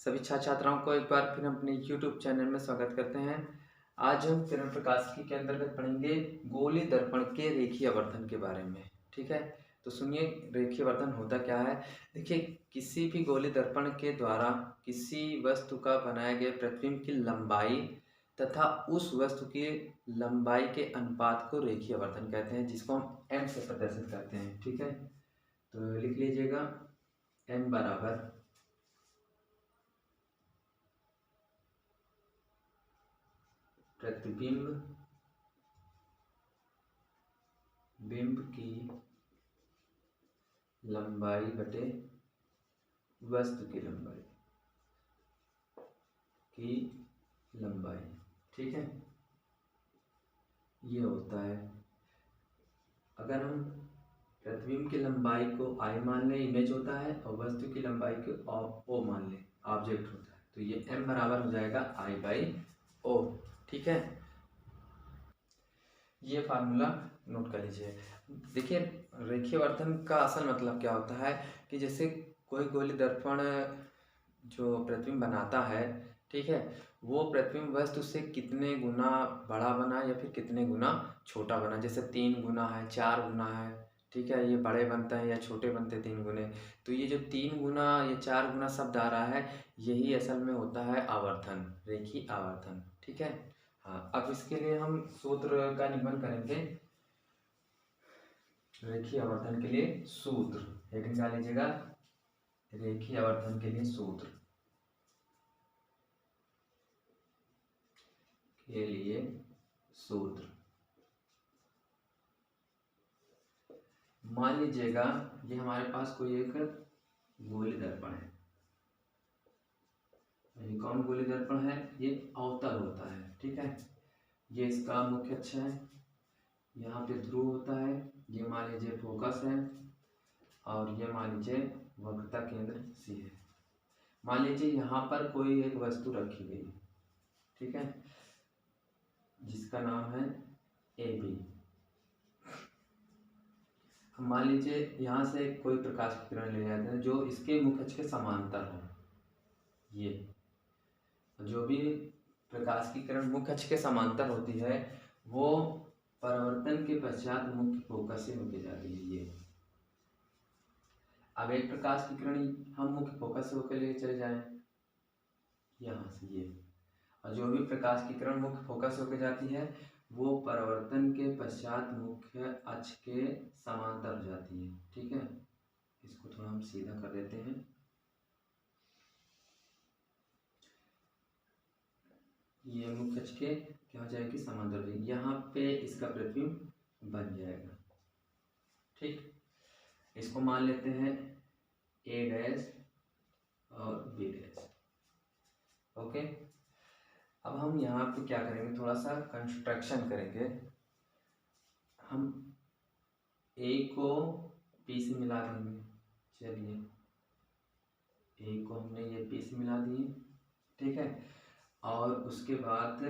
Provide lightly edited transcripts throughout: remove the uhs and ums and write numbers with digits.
सभी छात्र छात्राओं को एक बार फिर अपने YouTube चैनल में स्वागत करते हैं। आज हम किरण प्रकाशिकी के अंतर्गत पढ़ेंगे गोली दर्पण के रेखीय आवर्धन के बारे में। ठीक है, तो सुनिए रेखीय आवर्धन होता क्या है। देखिए, किसी भी गोली दर्पण के द्वारा किसी वस्तु का बनाए गए प्रतिबिंब की लंबाई तथा उस वस्तु की लंबाई के अनुपात को रेखीय आवर्धन कहते हैं, जिसको हम m से प्रदर्शित करते हैं। ठीक है, तो लिख लीजिएगा m बराबर प्रतिबिंब बिंब की लंबाई बटे वस्तु की लंबाई। ठीक है, ये होता है। अगर हम प्रतिबिंब की लंबाई को I मान लें, इमेज होता है, और वस्तु की लंबाई को O मान लें, ऑब्जेक्ट होता है, तो ये m बराबर हो जाएगा I/O। ठीक है, ये फार्मूला नोट कर लीजिए। देखिए, रेखीय आवर्धन का असल मतलब क्या होता है कि जैसे कोई गोली दर्पण जो प्रतिबिंब बनाता है, ठीक है, वो प्रतिबिंब वस्तु से कितने गुना बड़ा बना या फिर कितने गुना छोटा बना। जैसे 3 गुना है, 4 गुना है, ठीक है, ये बड़े बनते हैं या छोटे बनते हैं 3 गुने। तो ये जो 3 गुना या 4 गुना शब्द आ रहा है, यही असल में होता है आवर्धन, रेखीय आवर्धन। ठीक है, हाँ, अब इसके लिए हम सूत्र का निगमन करेंगे। रेखीय आवर्धन के लिए सूत्र हेडिंग डाल लीजिएगा, रेखीय आवर्धन के लिए सूत्र मान लीजिएगा ये हमारे पास कोई एक गोली दर्पण है। ये कौन गोली दर्पण है? ये अवतल होता है। ठीक है, ये इसका मुख्य अक्ष है, यहाँ पे ध्रुव होता है, ये मान लीजिए फोकस है, और ये मान लीजिए वक्रता केंद्र C है। मान लीजिए यहाँ पर कोई एक वस्तु रखी गई, ठीक है, जिसका नाम है AB। मान लीजिए यहाँ से कोई प्रकाश की किरण ले जाते हैं जो इसके मुख्य अक्ष के समांतर हो। ये जो भी प्रकाश की किरण मुख्य अक्ष के समांतर होती है, वो परावर्तन के पश्चात मुख्य फोकस से होके जाती है। ये अब एक प्रकाश की किरण हम मुख्य फोकस से होकर ले चले जाएं यहाँ से, ये, और जो भी प्रकाश की किरण मुख्य फोकस से होकर जाती है, वो परावर्तन के पश्चात मुख्य अक्ष के समांतर हो जाती है। ठीक है, इसको थोड़ा हम सीधा कर देते हैं। ये मुख्य अक्ष के क्या हो जाएगी? समांतर हो जाएगी। यहाँ पे इसका प्रतिबिंब बन जाएगा। ठीक, इसको मान लेते हैं A' और B'। ओके, अब हम यहाँ पे क्या करेंगे, थोड़ा सा कंस्ट्रक्शन करेंगे। हम A को P से मिला देंगे। चलिए, A को हमने ये P से मिला दिए, ठीक है, और उसके बाद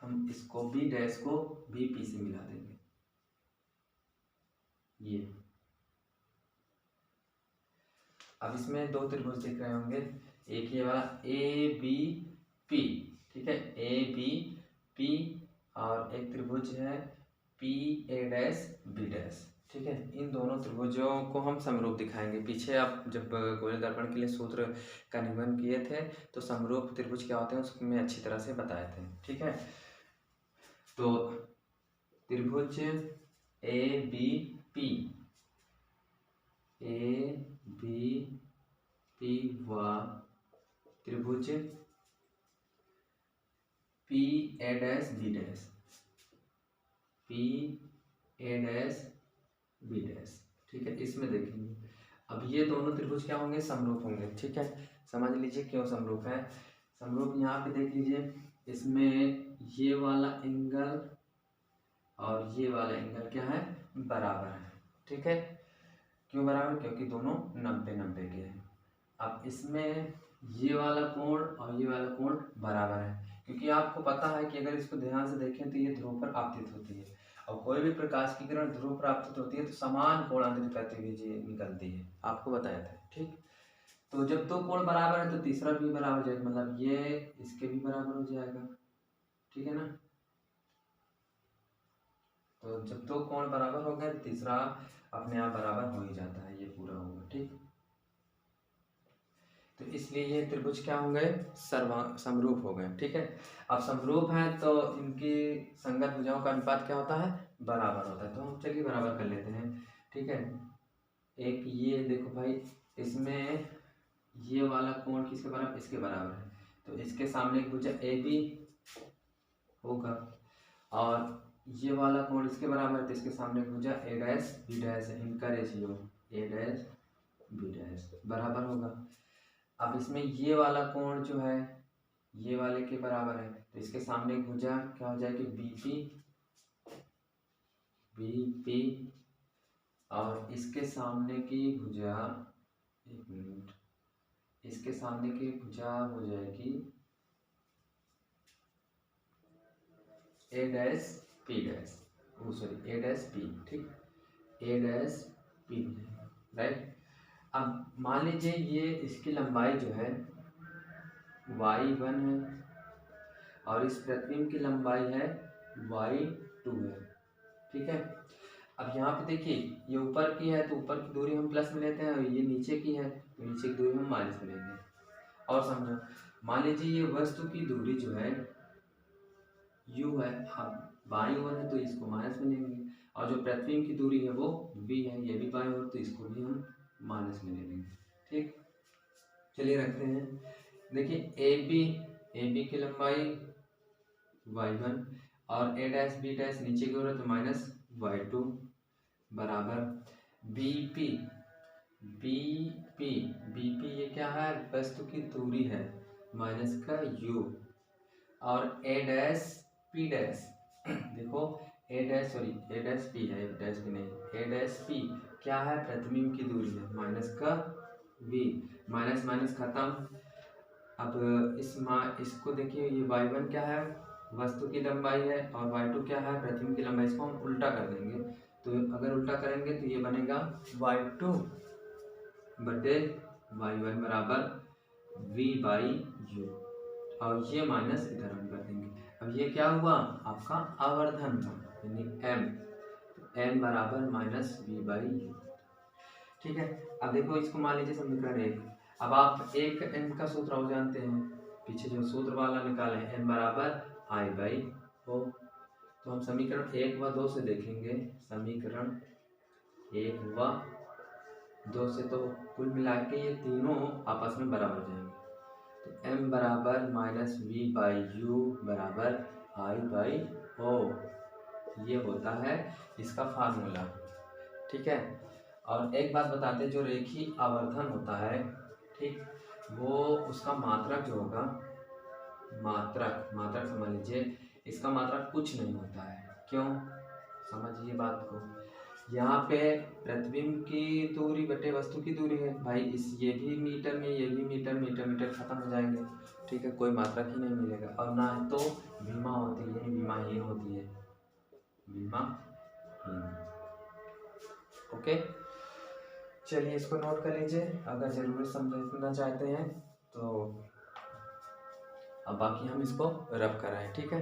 हम इसको B' को भी P से मिला देंगे। ये अब इसमें 2 त्रिभुज दिख रहे होंगे, एक ये वाला ABP, ठीक है, ABP, और एक त्रिभुज है PA', ठीक है। इन दोनों त्रिभुजों को हम समरूप दिखाएंगे। पीछे आप जब गोली दर्पण के लिए सूत्र का निगमन किए थे, तो समरूप त्रिभुज क्या होते हैं उसमें अच्छी तरह से बताए थे। ठीक है, तो त्रिभुज ABP व त्रिभुज PA', ठीक है, इसमें देखेंगे। अब ये दोनों त्रिभुज क्या होंगे? समरूप होंगे। ठीक है, समझ लीजिए क्यों समरूप है। समरूप यहाँ पे देख लीजिए, इसमें ये वाला एंगल और ये वाला एंगल क्या है? बराबर है। ठीक है, क्यों बराबर? क्योंकि दोनों 90-90 के हैं। अब इसमें ये वाला कोण और ये वाला कोण बराबर है, क्योंकि आपको पता है कि अगर इसको ध्यान से देखें तो ये ध्रुव पर आपतित होती है, और कोई भी प्रकाश की किरण ध्रुव प्राप्त होती है तो समान कोणांतरित गतिविधि निकलती है, आपको बताया था। ठीक, तो जब दो कोण बराबर है तो तीसरा भी बराबर हो जाएगा, मतलब ये इसके भी बराबर हो जाएगा। ठीक है ना, तो जब दो कोण बराबर हो गए तीसरा अपने आप बराबर हो ही जाता है, ये पूरा होगा। ठीक, तो इसलिए ये त्रिभुज क्या हो गए, समरूप हो गए। ठीक है, अब समरूप है तो इनकी संगत भुजाओं का अनुपात क्या होता है, बराबर होता है। तो हम चलिए बराबर कर लेते हैं। ठीक है, एक ये देखो भाई, इसमें ये वाला कोण किसके बराबर, इसके बराबर है, तो इसके सामने एक भुजा ए बी होगा, और ये वाला कोण इसके बराबर है तो इसके सामने एक भुजा ए डैश बी डैश है, इनका ratio A dash B dash बराबर होगा। अब इसमें ये वाला कोण जो है ये वाले के बराबर है तो इसके सामने एक भुजा क्या हो जाएगी, बीपी, और इसके सामने की भुजा, एक मिनट, इसके सामने की भुजा हो जाएगी ए डैश पी डैश, सॉरी ए डैश पी। ठीक, ए डैश पी, राइट। अब मान लीजिए ये इसकी लंबाई जो है y1 है और इस प्रतिबिंब की लंबाई है y2 है। ठीक है, अब यहाँ पे देखिए ये ऊपर की है तो ऊपर की दूरी हम प्लस में लेते हैं, और ये नीचे की है तो नीचे की दूरी हम माइनस में लेंगे। और समझो, मान लीजिए ये वस्तु की दूरी जो है u है, अब बाईं ओर है तो इसको माइनस में लेंगे, और जो प्रतिबिंब की दूरी है वो v है, ये भी बाईं ओर तो इसको भी हम माइनस में ले लेंगे। ठीक, चलिए रखते हैं। देखिए ए बी की लंबाई y1 और ए डैश बी डैश नीचे की ओर है तो माइनस y2 बराबर बीपी ये क्या है, वस्तु की दूरी है माइनस का u, और ए डैश पी डैश देखो ए डैश पी है, डैश भी नहीं, ए डैश पी क्या है, प्रतिबिंब की दूरी है माइनस का v, माइनस माइनस खत्म। अब इसको देखिए, ये y1 क्या है, वस्तु की लंबाई है, और y2 क्या है, प्रतिबिंब की लंबाई। इसको हम उल्टा कर देंगे, तो अगर उल्टा करेंगे तो ये बनेगा y2 बटे y1 बराबर v बाई u, और ये माइनस इधर हम कर देंगे। अब ये क्या हुआ, आपका आवर्धन यानी m, m बराबर माइनस v बाई u। ठीक है, अब देखो इसको मान लीजिए समीकरण 1। अब आप एक m का सूत्र और जानते हैं, पीछे जो सूत्र वाला निकाले m बराबर i बाई o, तो हम समीकरण 1 व 2 से देखेंगे। समीकरण 1 व 2 से तो कुल मिला के ये तीनों आपस में बराबर जाएंगे, तो m बराबर माइनस v बाई u बराबर i बाई o, ये होता है इसका फार्मूला। ठीक है, और एक बात बताते हैं, जो रेखीय आवर्धन होता है, ठीक, वो उसका मात्रक जो होगा, मात्रक समझ लीजिए, इसका मात्रक कुछ नहीं होता है। क्यों, समझिए बात को। यहाँ पे प्रतिबिंब की दूरी बटे वस्तु की दूरी है भाई, इस ये भी मीटर में, ये भी मीटर, मीटर खत्म हो जाएंगे। ठीक है, कोई मात्रक ही नहीं मिलेगा, और ना तो भीमा होती है, भीमाहीन होती है, भीमाहीन। ओके, चलिए इसको नोट कर लीजिए, अगर जरूर समझना चाहते हैं तो। अब बाकी हम इसको रब कराएं। ठीक है,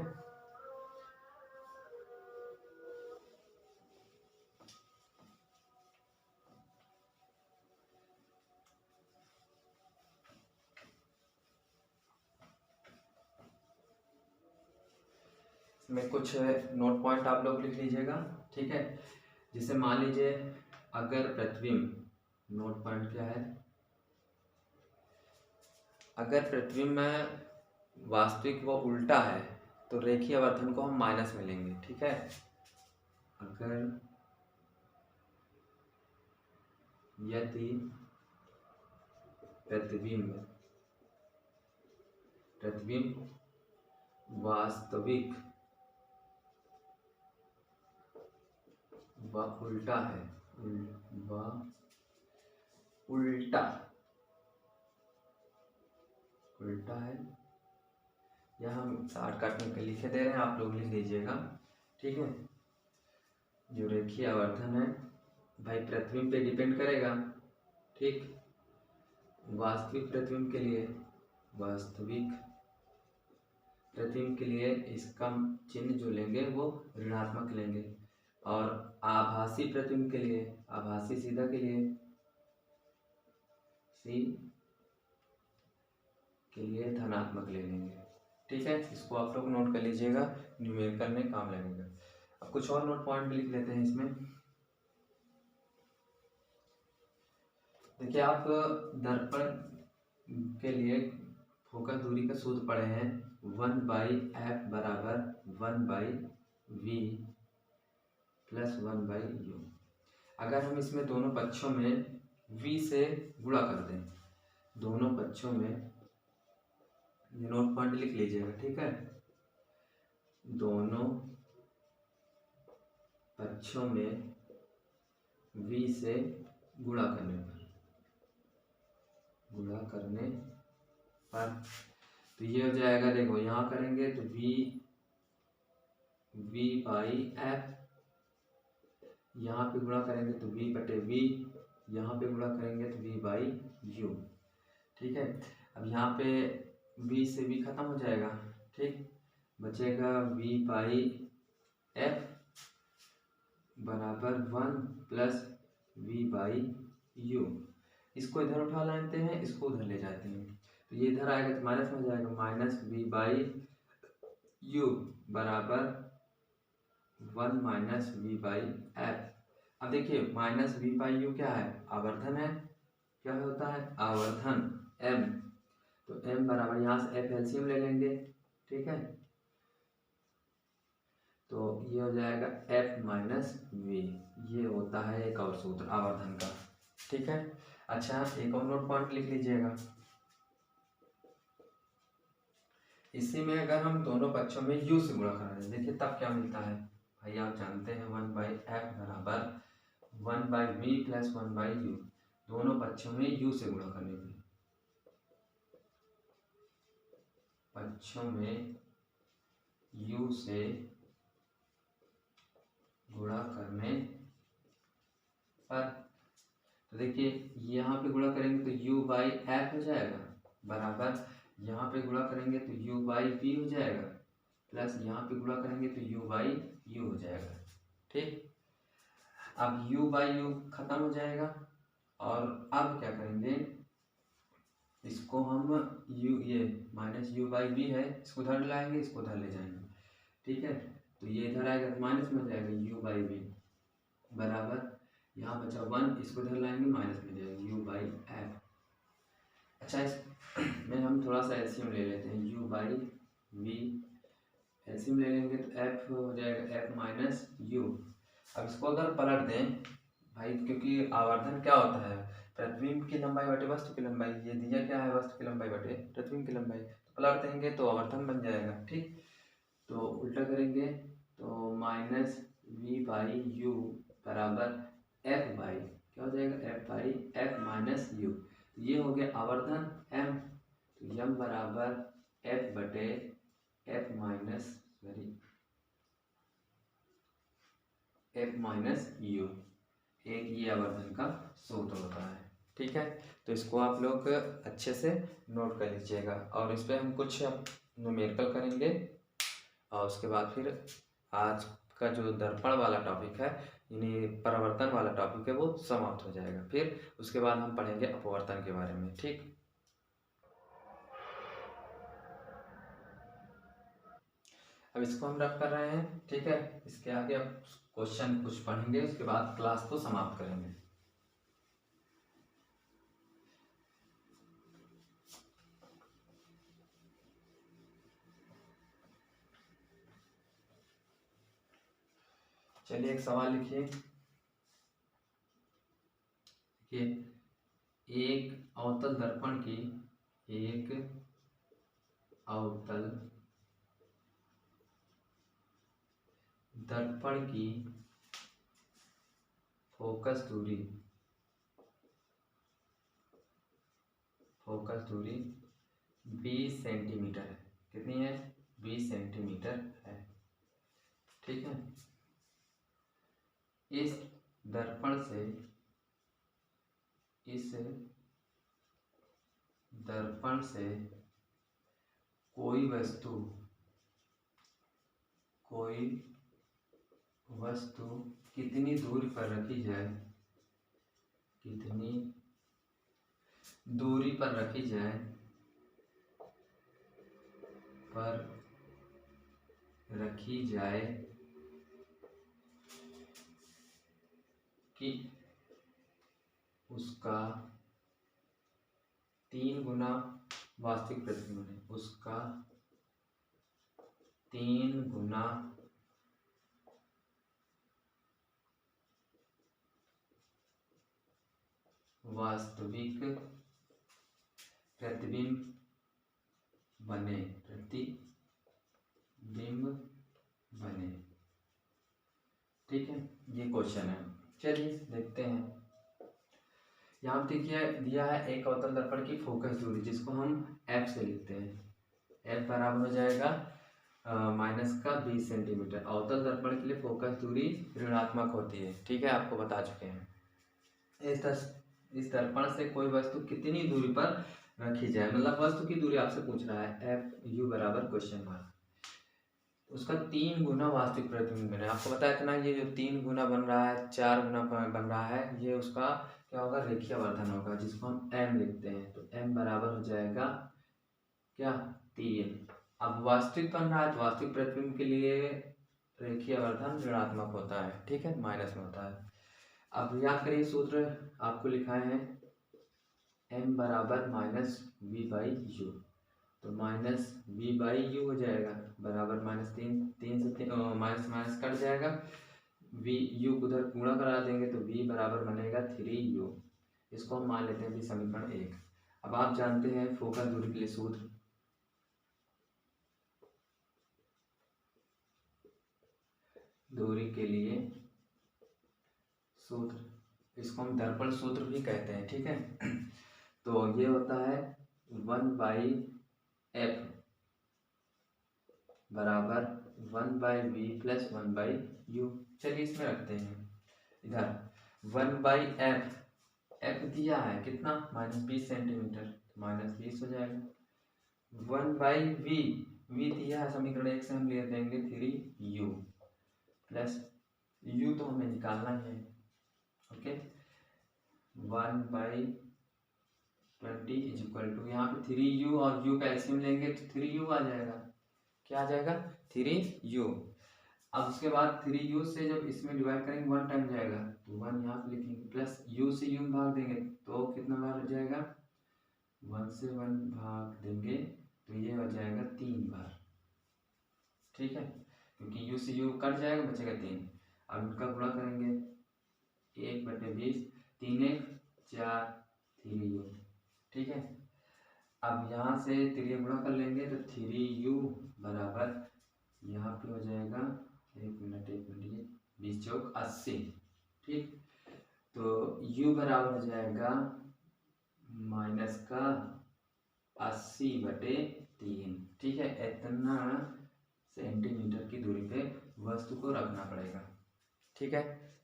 इसमें कुछ नोट पॉइंट आप लोग लिख लीजिएगा। ठीक है, जिसे मान लीजिए अगर प्रतिबिंब, नोट पॉइंट क्या है, अगर प्रतिबिंब में वास्तविक वो उल्टा है तो रेखीय आवर्धन को हम माइनस में लेंगे। ठीक है, अगर यदि प्रतिबिंब वास्तविक व उल्टा है, उल्टा है, या हम शॉर्टकट में लिखे दे रहे हैं, आप लोग लिख लीजिएगा। ठीक है, जो रेखीय आवर्धन है भाई प्रतिबिंब पे डिपेंड करेगा। ठीक, वास्तविक प्रतिबिंब के लिए इसका चिन्ह जो लेंगे वो ऋणात्मक लेंगे, और आभासी प्रतिबिंब के लिए, आभासी सीधा के लिए धनात्मक ले लेंगे। ठीक है, इसको आप लोग नोट कर लीजिएगा, न्यूमेरिकल में काम लगेगा। अब कुछ और नोट पॉइंट भी लिख लेते हैं इसमें। देखिए, आप दर्पण के लिए फोकस दूरी का सूत्र पढ़े हैं, 1/f बराबर 1/v प्लस 1/u। अगर हम इसमें दोनों पक्षों में v से गुणा कर दें, दोनों पक्षों में, ये नोट पॉइंट लिख लीजिएगा। ठीक है, दोनों पक्षों में v से गुणा करने पर तो ये हो जाएगा, देखो यहाँ करेंगे तो v/f, यहाँ पे गुणा करेंगे तो v/v, यहाँ पे गुणा करेंगे तो v/u। ठीक है, अब यहाँ पे v से v खत्म हो जाएगा। ठीक, बचेगा v/f बराबर 1 प्लस v/u। इसको इधर उठा लाते हैं, इसको उधर ले जाते हैं, तो ये इधर आएगा तो माइनस में जाएगा, माइनस v/u बराबर 1 माइनस v/f। अब देखिए माइनस v/u क्या है, आवर्धन है, क्या होता है आवर्धन m, तो m बराबर, यहाँ से f एलसीएम ले लेंगे। ठीक है, तो ये हो जाएगा f माइनस v, ये होता है एक और सूत्र आवर्धन का। ठीक है, अच्छा एक और नोट पॉइंट लिख लीजिएगा, इसी में अगर हम दोनों पक्षों में u से गुणा करा दें, देखिए तब क्या मिलता है भाई, आप जानते हैं 1/f बराबर 1/v प्लस 1/u, दोनों पक्षों में u से गुणा करने पे, पक्षों में u से गुणा करने पर, तो देखिए यहाँ पे गुणा करेंगे तो u/f हो जाएगा, बराबर यहाँ पे गुणा करेंगे तो u/v हो जाएगा, प्लस यहाँ पे गुणा करेंगे तो u/u हो जाएगा। ठीक, अब u/u खत्म हो जाएगा, और अब क्या करेंगे, इसको हम ये माइनस u/v है, इसको उधर लाएंगे, इसको उधर ले जाएंगे। ठीक है, तो ये इधर आएगा तो माइनस में जाएगा u/v बराबर, यहाँ बचा 1, इसको इधर लाएंगे, माइनस में जाएगा u/f। अच्छा, इस में हम थोड़ा सा एलसीएम ले लेते हैं, u/v एलसीएम ले लेंगे तो f हो जाएगा f माइनस u। अब इसको अगर पलट दें भाई, क्योंकि आवर्धन क्या होता है, प्रतिबिंब की लंबाई बटे वस्तु की लंबाई, ये दिया क्या है, वस्तु की लंबाई बटे प्रतिबिंब की लंबाई, तो पलट देंगे तो आवर्धन बन जाएगा। ठीक, तो उल्टा करेंगे तो माइनस v/u बराबर f/, क्या हो जाएगा, f/f माइनस u, तो ये हो गया आवर्धन m, तो m बराबर f बटे f माइनस u, एक ये आवर्धन का सूत्र होता है। ठीक है, तो इसको आप लोग अच्छे से नोट कर लीजिएगा, और इस पर हम कुछ न्यूमेरिकल करेंगे, और उसके बाद फिर आज का जो दर्पण वाला टॉपिक है, यानी परावर्तन वाला टॉपिक है, वो समाप्त हो जाएगा। फिर उसके बाद हम पढ़ेंगे अपवर्तन के बारे में। ठीक, अब इसको हम रख कर रहे हैं। ठीक है, इसके आगे अब क्वेश्चन कुछ पढ़ेंगे, उसके बाद क्लास को समाप्त करेंगे। चलिए एक सवाल लिखिए, एक अवतल दर्पण की, एक अवतल दर्पण की फोकस दूरी 20 सेंटीमीटर है। कितनी है, 20 सेंटीमीटर है। ठीक है, इस दर्पण से कोई वस्तु कितनी दूरी पर रखी जाए, कि उसका 3 गुना वास्तविक प्रतिबिंब है, उसका 3 गुना वास्तविक प्रतिबिंब बने, ठीक है। ये क्वेश्चन है, चलिए देखते हैं। यहाँ पे दिया है एक अवतल दर्पण की फोकस दूरी, जिसको हम f से लिखते हैं। f बराबर हो जाएगा -20 सेंटीमीटर। अवतल दर्पण के लिए फोकस दूरी ऋणात्मक होती है, ठीक है, आपको बता चुके हैं। इस दर्पण से कोई वस्तु कितनी दूरी पर रखी जाए, मतलब वस्तु की दूरी आपसे पूछ रहा है। FU बराबर क्वेश्चन मार्क, उसका 3 गुना वास्तविक प्रतिबिंब बने। आपको बताया था ना, ये जो 3 गुना बन रहा है, 4 गुना बन रहा है, ये उसका क्या होगा, रेखीय वर्धन होगा, जिसको हम m लिखते हैं। तो m बराबर हो जाएगा क्या, 3। अब वास्तविक बन रहा है, तो वास्तविक प्रतिबिंब के लिए रेखीय वर्धन ऋणात्मक होता है, ठीक है, माइनस में होता है। अब याद करिए सूत्र आपको लिखा है, m बराबर -v/u, तो -v/u हो जाएगा बराबर -3 से माइनस कट जाएगा, u उधर गुणा करा देंगे तो v बराबर बनेगा 3u। इसको हम मान लेते हैं समीकरण 1। अब आप जानते हैं फोकस दूरी के लिए सूत्र, दूरी के लिए सूत्र, इसको हम दर्पण सूत्र भी कहते हैं, ठीक है। तो ये होता है 1/f बराबर 1/v + 1/u। चलिए इसमें रखते हैं, इधर 1/f, f दिया है कितना, -20 सेंटीमीटर, -20 हो जाएगा। 1/v, v दिया है समीकरण 1 से, हम ले देंगे 3u प्लस u तो हमें निकालना ही है, ओके। 1/20 = यहाँ पे 3u और u का एलसीएम लेंगे तो 3u आ जाएगा। क्या आ जाएगा, 3u। अब उसके बाद 3u से जब इसमें डिवाइड करेंगे 1 टाइम जाएगा, तो 1 यहाँ पे लिखेंगे, प्लस u से u में भाग देंगे तो कितना बार हो जाएगा, 1 से 1 भाग देंगे तो ये हो जाएगा 3 बार, ठीक है, क्योंकि u से u कट जाएगा, बचेगा 3। अब इनका गुणा करेंगे, 1/20, 3 1 4 3u, ठीक है। अब यहाँ से 3 गुणा कर लेंगे तो 3u बराबर यहाँ पे हो जाएगा, 1 मिनट ये 20 चौक 80, ठीक। तो u बराबर हो जाएगा -80/3, ठीक है। इतना सेंटीमीटर की दूरी पे वस्तु को रखना पड़ेगा, ठीक है।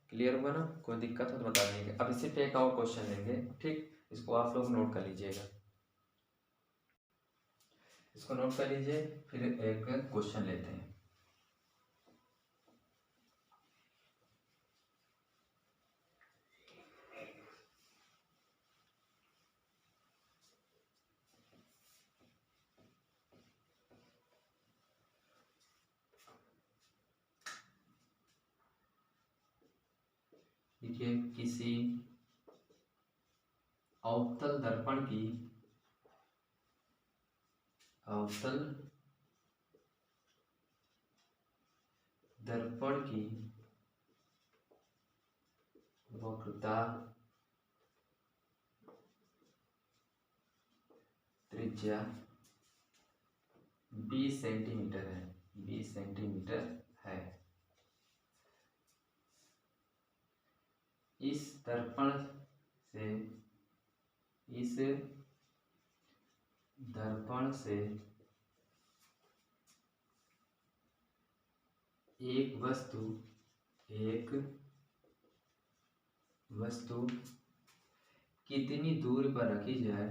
क्लियर हुआ ना, कोई दिक्कत हो तो बता दीजिएगा। अब इसी पे एक और क्वेश्चन लेंगे, ठीक, इसको आप लोग नोट कर लीजिएगा, इसको नोट कर लीजिए, फिर एक क्वेश्चन लेते हैं। देखिए, किसी अवतल दर्पण की वक्रता त्रिज्या 20 सेंटीमीटर है, 20 सेंटीमीटर है। इस दर्पण से एक वस्तु वस्तु कितनी दूरी पर रखी जाए,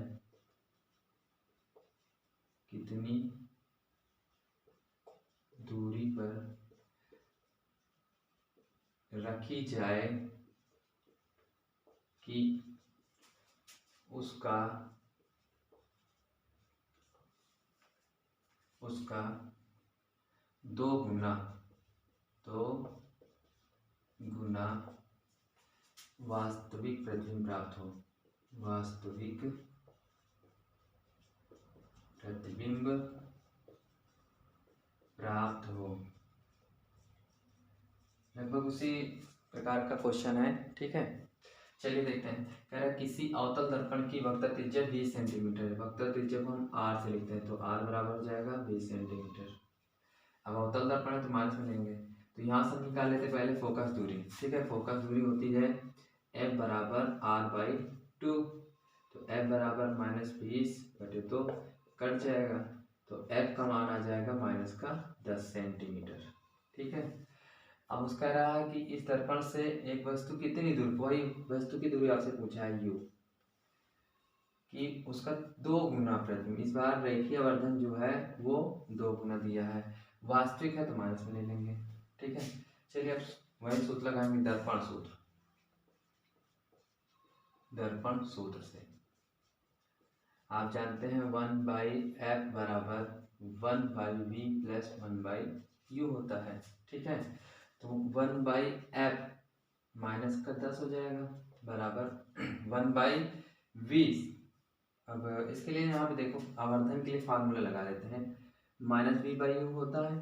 कितनी दूरी पर रखी जाए कि उसका दो गुना वास्तविक प्रतिबिंब प्राप्त हो, वास्तविक प्रतिबिंब प्राप्त हो। लगभग उसी प्रकार का क्वेश्चन है, ठीक है। चलिए देखते हैं। कह रहा है किसी अवतल दर्पण की वक्र त्रिज्या 20 सेंटीमीटर है। वक्र त्रिज्या को हम r से लिखते हैं, तो r बराबर हो जाएगा 20 सेंटीमीटर। अब अवतल दर्पण है तो माइनस में लेंगे, तो यहाँ से निकाल लेते पहले फोकस दूरी, ठीक है। फोकस दूरी होती है f बराबर r/2, तो f बराबर -20/2 कट जाएगा, तो f का मान आ जाएगा -10 सेंटीमीटर, ठीक है। अब उसका रहा है कि इस दर्पण से एक वस्तु कितनी दूर, वही वस्तु की दूरी आपसे पूछा है u, कि उसका 2 गुना प्रतिबिंब, इस बार रेखीय आवर्धन जो है वो 2 गुना दिया है, वास्तविक है तो माइनस में ले लेंगे, ठीक है। चलिए अब वही सूत्र लगाएंगे, दर्पण सूत्र से आप जानते हैं 1/f बराबर 1/v + 1/u होता है, ठीक है। तो 1/f -10 हो जाएगा बराबर 1/20। अब इसके लिए यहाँ पे देखो आवर्धन के लिए फार्मूला लगा लेते हैं, -v/u होता है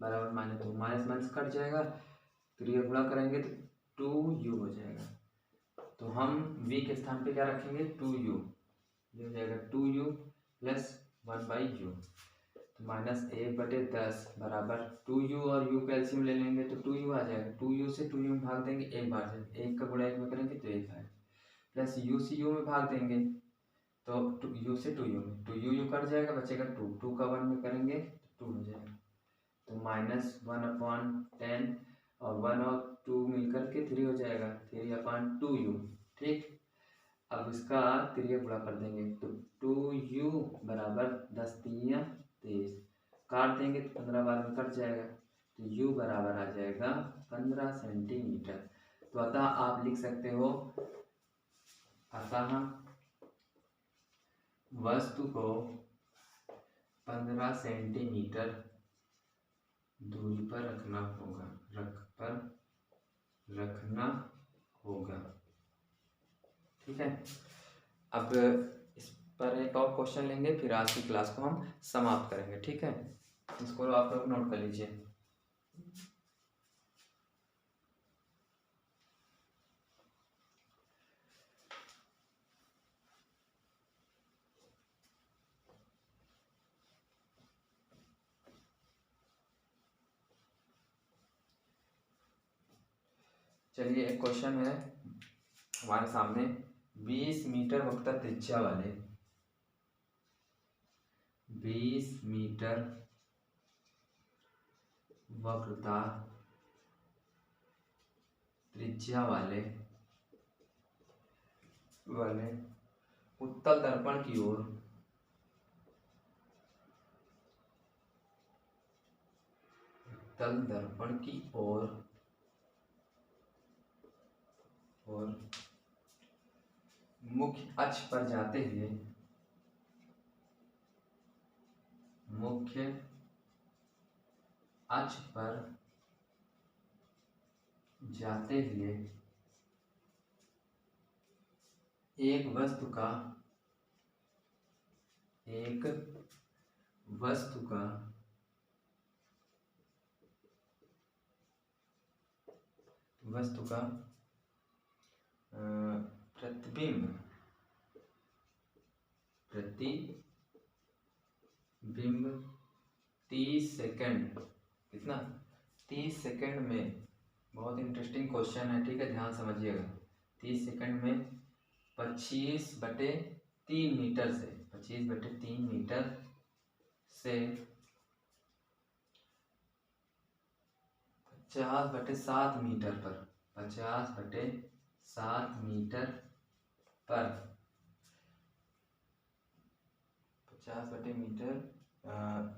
बराबर माइनस कट जाएगा, तो ये गुणा करेंगे तो 2u हो जाएगा। तो हम v के स्थान पे क्या रखेंगे 2u, ये हो जाएगा 2u + 1/u, तो -1/10 बराबर 2u और u का एलसीएम ले लेंगे तो 2u आ जाएगा। 2u से 2u में भाग देंगे एक बार से, 1 का गुणा 1 में करेंगे तो 1 है, प्लस u से u में भाग देंगे तो u से 2u में, तो u कट जाएगा, बचेगा 2 का 1 में करेंगे तो 2 हो जाएगा, तो -1/10 और 1 और 2 मिलकर के 3 हो जाएगा, 3/2u, ठीक। अब इसका त्रिज्या गुणा कर देंगे तो 2u बराबर 10 × 3 = 23, काट देंगे तो 15 बार में कट जाएगा, तो u बराबर आ जाएगा 15 सेंटीमीटर। तो अतः आप लिख सकते हो, अतः वस्तु को 15 सेंटीमीटर दूरी पर रखना होगा, ठीक है। अब इस पर एक और क्वेश्चन लेंगे, फिर आज की क्लास को हम समाप्त करेंगे, ठीक है। इसको आप लोग नोट कर लीजिए। चलिए एक क्वेश्चन है हमारे सामने, 20 मीटर वक्र त्रिज्या वाले 20 मीटर वक्रता त्रिज्या वाले उत्तल दर्पण की ओर मुख्य अक्ष पर जाते हुए एक वस्तु का प्रतिबिंब 30 सेकंड, कितना 30 सेकंड में, बहुत इंटरेस्टिंग क्वेश्चन है, ठीक है, ध्यान समझिएगा। 30 सेकंड में 25/3 मीटर से 25/3 मीटर से 50/7 मीटर पर 50/7 7 मीटर पर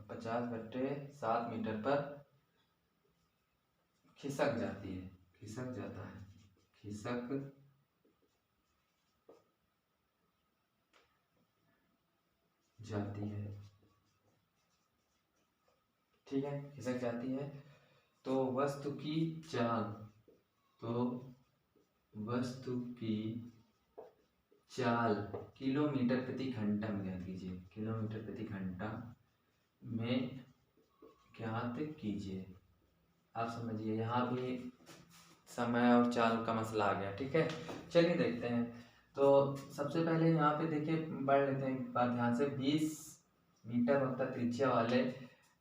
50/7 मीटर पर खिसक जाती है, खिसक जाता है, खिसक जाती है। ठीक है, खिसक जाती है। तो वस्तु की चाल, तो वस्तु की चाल किलोमीटर प्रति घंटा में ज्ञात कीजिए, किलोमीटर प्रति घंटा में ज्ञात कीजिए। आप समझिए, यहाँ भी समय और चाल का मसला आ गया। ठीक है, चलिए देखते हैं। तो सबसे पहले यहाँ पे देखिए, पढ़ लेते हैं एक बार ध्यान से। 20 मीटर वक्र त्रिज्या वाले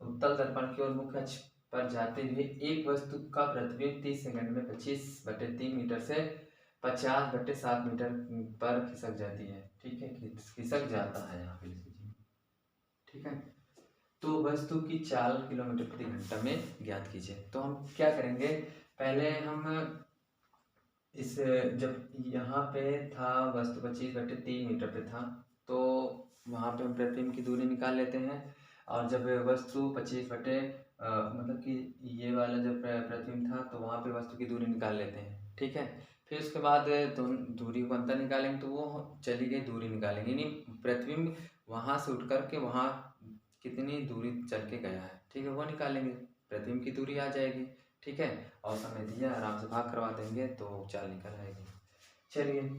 उत्तल दर्पण की ओर मुख्य अक्ष पर जाते हुए एक वस्तु का प्रतिबिंब 30 सेकंड में 25/3 मीटर से 50/7 मीटर पर खिसक जाती है। ठीक है, खिसक जाता है यहाँ पे लिख लीजिए। ठीक है, तो वस्तु की चाल किलोमीटर प्रति घंटा में ज्ञात कीजिए। तो हम क्या करेंगे, पहले हम इस, जब यहाँ पे था वस्तु 25/3 मीटर पे था, तो वहाँ पे हम प्रतिबिंब की दूरी निकाल लेते हैं। और जब वस्तु 25 बटे मतलब कि ये वाला जब प्रतिबिंब था, तो वहाँ पे वस्तु की दूरी निकाल लेते हैं। ठीक है, फिर उसके बाद दूरी को अंतर निकालेंगे, तो वो चली गई दूरी निकालेंगे, यानी प्रतिबिंब वहाँ से उठ करके वहाँ कितनी दूरी चल के गया है। ठीक है, वो निकालेंगे, प्रतिबिंब की दूरी आ जाएगी। ठीक है, और समय दिया, आराम से भाग करवा देंगे तो चाल निकल आएगी। चलिए,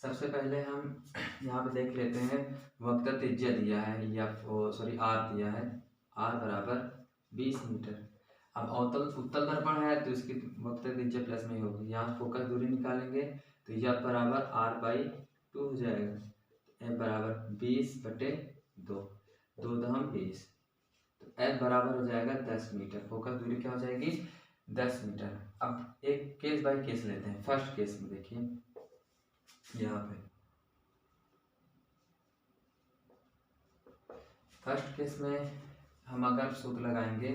सबसे पहले हम यहाँ पे देख लेते हैं। वक्र त्रिज्या दिया है, या सॉरी आर दिया है, आर बराबर 20 मीटर। अब उत्तल दर्पण है तो इसकी वक्र त्रिज्या प्लस में ही होगी। यहाँ फोकस दूरी निकालेंगे तो यह बराबर r/2 हो जाएगा। एफ बराबर 20/2, 2 दहम 20, तो एफ बराबर हो जाएगा 10 मीटर। फोकस दूरी क्या हो जाएगी, 10 मीटर। अब एक केस बाय केस लेते हैं। फर्स्ट केस में देखिए, यहाँ पे फर्स्ट केस में हम अगर सूत्र लगाएंगे,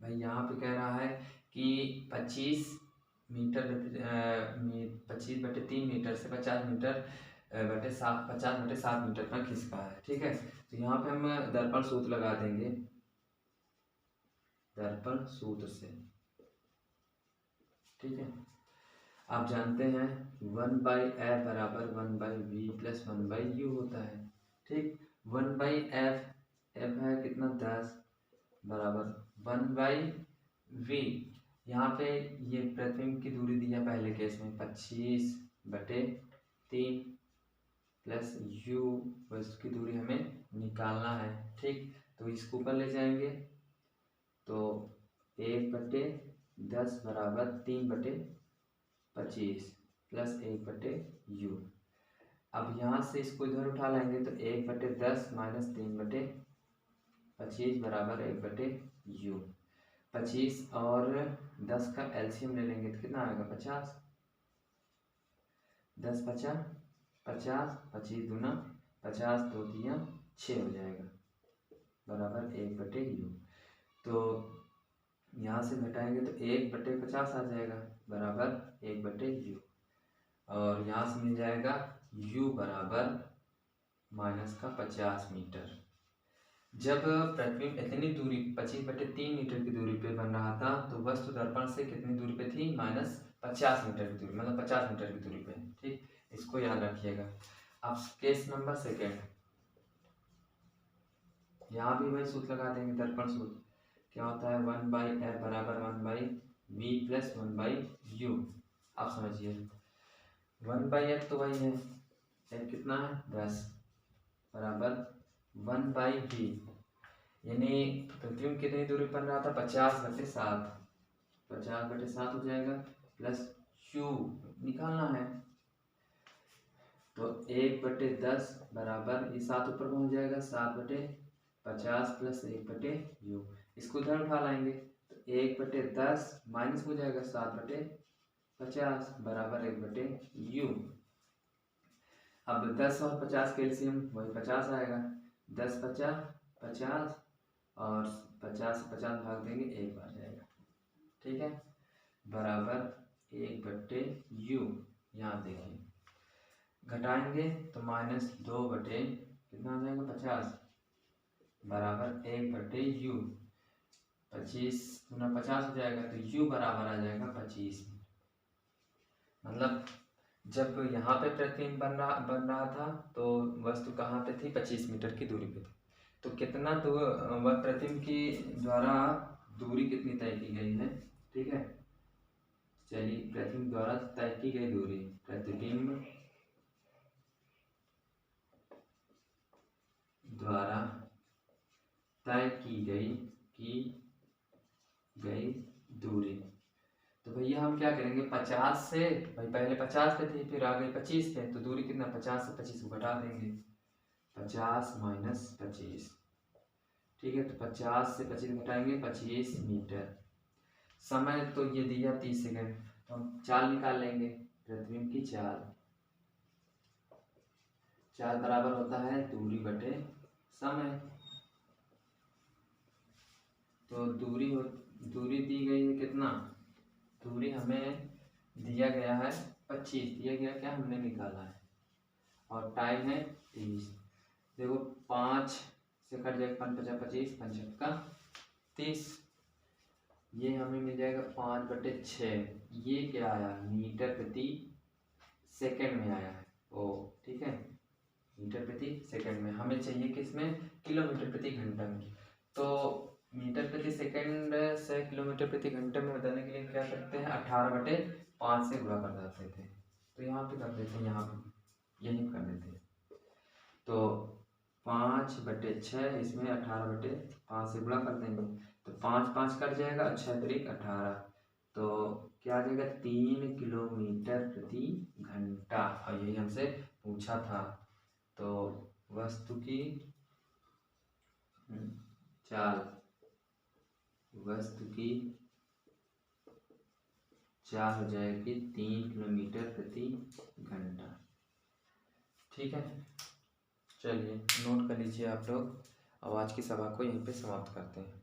भाई यहाँ पे कह रहा है कि 25 मीटर 25/3 मीटर से 50/7 मीटर पर खिसका है। ठीक है, तो यहाँ पे हम दर्पण सूत्र लगा देंगे, दर्पण सूत्र से। ठीक है, आप जानते हैं 1/f बराबर 1/v प्लस 1/u होता है। ठीक, 1/f, f है कितना 10, बराबर 1/v। यहाँ पे ये प्रतिबिंब की दूरी दी है पहले केस में 25/3 प्लस u, वस्तु की दूरी हमें निकालना है। ठीक, तो इसको ऊपर ले जाएंगे तो 1/10 बराबर 3/25 प्लस 1/u। अब यहाँ से इसको इधर उठा लेंगे तो 1/10 माइनस 3/25 बराबर 1/u। 25 और 10 का एलसीएम ले लेंगे तो कितना आएगा 50। 10×5 = 50, 25 दूना 50, 2 तिया 6 हो जाएगा, बराबर 1/u। तो यहाँ से घटाएंगे तो 1/50 आ जाएगा, बराबर 1/u। और यहाँ से मिल जाएगा u बराबर -50 मीटर। जब प्रतिबिंब इतनी दूरी 25/3 मीटर की दूरी पे बन रहा था, तो वस्तु दर्पण से कितनी दूरी पे थी, -50 मीटर की दूरी, मतलब 50 मीटर की दूरी पे। ठीक, इसको याद रखिएगा। अब केस नंबर सेकेंड, यहाँ भी वही सूत्र लगा देंगे, दर्पण सूत्र क्या होता है, 1/f बराबर 1/v प्लस 1/u। आप समझिए, 1/f तो वही है, f कितना है 10, बराबर 1/v, यानी प्रतिबिंब कितनी दूरी पर रहा था 50/7, 50/7 हो जाएगा, प्लस u निकालना है तो 1/10 बराबर, ये 7 ऊपर पहुंच जाएगा, 7/50 प्लस 1/u। इसको इधर उठा लाएंगे तो 1/10 माइनस हो जाएगा 7/50 बराबर 1/u। अब 10 और 50 के एलसीएम वही 50 आएगा, 10×5 = 50 और 50 से 50 भाग देंगे 1 बार जाएगा। ठीक है, बराबर 1/u। यहाँ देखिए घटाएंगे तो -2 बटे कितना आ जाएगा 50 बराबर 1 बटे u। 25 गुना 50 हो जाएगा तो u बराबर आ जाएगा 25। मतलब जब यहाँ पे प्रतिबिंब बन रहा था तो वस्तु कहाँ पे थी 25 मीटर की दूरी पे थी। तो कितना वह प्रतिबिंब की द्वारा दूरी कितनी तय की गई है, ठीक है। चलिए प्रतिबिंब द्वारा तय की गई दूरी, प्रतिबिंब द्वारा तय की गई दूरी। तो भैया हम क्या करेंगे 50 से, भाई पहले 50 पे थी फिर आ गई 25 पे, तो दूरी कितना 50 से 25 को घटा देंगे, 50 माइनस 25, ठीक है। तो 50 से 25 घटाएंगे 25 मीटर। समय तो ये दिया 30 सेकेंड, तो हम चाल निकाल लेंगे, प्रतिबिंब की चाल बराबर होता है दूरी बटे समय। तो दूरी दी गई है कितना, दूरी हमें दिया गया है 25, दिया गया क्या हमने निकाला है, और टाइम है 30। देखो 5 से कट जाएगा 5 × 5 = 25, 5 × 30, ये हमें मिल जाएगा 5/6। ये क्या आया मीटर प्रति सेकंड में आया है, ओ ठीक है, मीटर प्रति सेकंड में। हमें चाहिए किसमें, किलोमीटर प्रति घंटा में। तो मीटर प्रति सेकंड से किलोमीटर प्रति घंटे में बदलने के लिए क्या करते हैं 18/5 से गुणा कर देते थे। तो यहाँ पे कर देते हैं, यहाँ पे यही कर देते हैं। तो 5/6 इसमें 18/5 से गुणा कर देंगे, तो 5 5 कट जाएगा, 6 × 18, तो क्या आ जाएगा 3 किलोमीटर प्रति घंटा। और यही हमसे पूछा था। तो वस्तु की चाल हो जाएगी 3 किलोमीटर प्रति घंटा, ठीक है। चलिए नोट कर लीजिए आप लोग। अब आज की सभा को यहीं पे समाप्त करते हैं।